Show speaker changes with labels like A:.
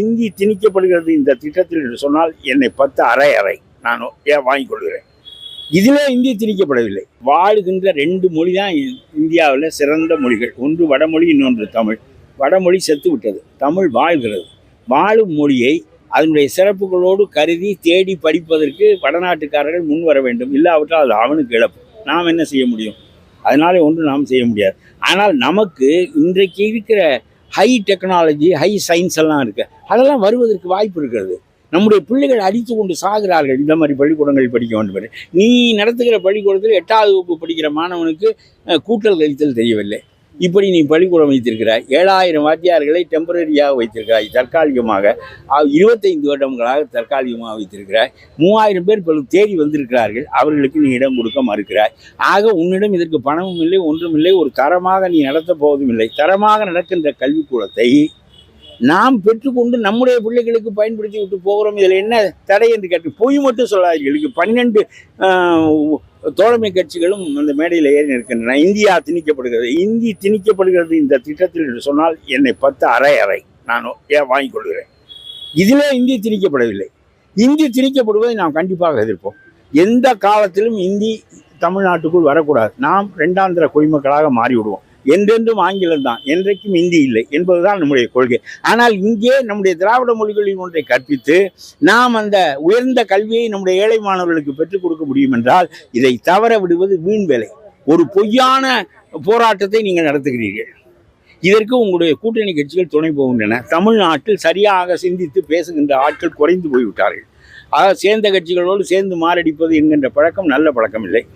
A: இந்தி திணிக்கப்படுகிறது இந்த திட்டத்தில் என்று சொன்னால் என்னை 10 அறை நான் வாங்கிக் கொள்கிறேன். இதிலே இந்தி திணிக்கப்படவில்லை. வாழுகின்ற 2 மொழி தான் இந்தியாவில் சிறந்த மொழிகள். ஒன்று வடமொழி, இன்னொன்று தமிழ். வடமொழி செத்து விட்டது, தமிழ் வாழ்கிறது. வாழும் மொழியை அதனுடைய சிறப்புகளோடு கருதி தேடி படிப்பதற்கு வடநாட்டுக்காரர்கள் முன் வர வேண்டும். இல்லாவிட்டால் அது அவனுக்கு இழப்பு. நாம் என்ன செய்ய முடியும்? அதனால ஒன்று நாம் செய்ய முடியாது. ஆனால் நமக்கு இன்றைக்கு இருக்கிற ஹை டெக்னாலஜி, ஹை சயின்ஸ் எல்லாம் இருக்குது. அதெல்லாம் வருவதற்கு வாய்ப்பு இருக்கிறது. நம்முடைய பிள்ளைகள் அடித்து கொண்டு சாகிறார்கள் இந்த மாதிரி பள்ளிக்கூடங்கள் படிக்க வேண்டும். நீ நடத்துகிற பள்ளிக்கூடத்தில் 8வது வகுப்பு படிக்கிற மாணவனுக்கு கூட்டல் கழித்தல் தெரியவில்லை. இப்படி நீ பள்ளிக்கூடம் வைத்திருக்கிறாய். 7000 வாத்தியார்களை டெம்பரரியாக வைத்திருக்கிறாய், தற்காலிகமாக. 25 வருடங்களாக தற்காலிகமாக வைத்திருக்கிறாய். 3000 பேர் தேடி வந்திருக்கிறார்கள். அவர்களுக்கு நீ இடம் கொடுக்க மறுக்கிறாய். ஆக உன்னிடம் இதற்கு பணமும் இல்லை, ஒன்றும் இல்லை. ஒரு தரமாக நீ நடத்தப் போவதும் இல்லை. தரமாக நடக்கின்ற கல்விக்கூடத்தை நாம் பெற்றுக்கொண்டு நம்முடைய பிள்ளைகளுக்கு பயன்படுத்தி விட்டு போகிறோம். இதில் என்ன தடை என்று கேட்டு பொய் மட்டும் சொல்லாதீர்கள். 12 தோழமை கட்சிகளும் அந்த மேடையில் ஏறி இருக்கின்றன. இந்தியா திணிக்கப்படுகிறது, இந்தி திணிக்கப்படுகிறது இந்த திட்டத்தில் என்று சொன்னால் என்னை 10 அறை நான் வாங்கிக் கொள்கிறேன். இதிலே இந்தி திணிக்கப்படவில்லை. இந்தி திணிக்கப்படுவதை நாம் கண்டிப்பாக எதிர்ப்போம். எந்த காலத்திலும் இந்தி தமிழ்நாட்டுக்குள் வரக்கூடாது. நாம் 2ஆந்திர குடிமக்களாக மாறிவிடுவோம். என்றென்றும் ஆங்கிலம் தான், என்றைக்கும் இந்தி இல்லை என்பதுதான் நம்முடைய கொள்கை. ஆனால் இங்கே நம்முடைய திராவிட மொழிகளில் ஒன்றை கற்பித்து நாம் அந்த உயர்ந்த கல்வியை நம்முடைய ஏழை மாணவர்களுக்கு பெற்றுக் கொடுக்க முடியும் என்றால் இதை தவற விடுவது வீண் வேலை. ஒரு பொய்யான போராட்டத்தை நீங்கள் நடத்துகிறீர்கள். இதற்கு உங்களுடைய கூட்டணி கட்சிகள் துணை போகின்றன. தமிழ்நாட்டில் சரியாக சிந்தித்து பேசுகின்ற ஆட்கள் குறைந்து போய்விட்டார்கள். ஆக சேர்ந்த கட்சிகளோடு சேர்ந்து மாரடிப்பது என்கின்ற பழக்கம் நல்ல பழக்கம் இல்லை.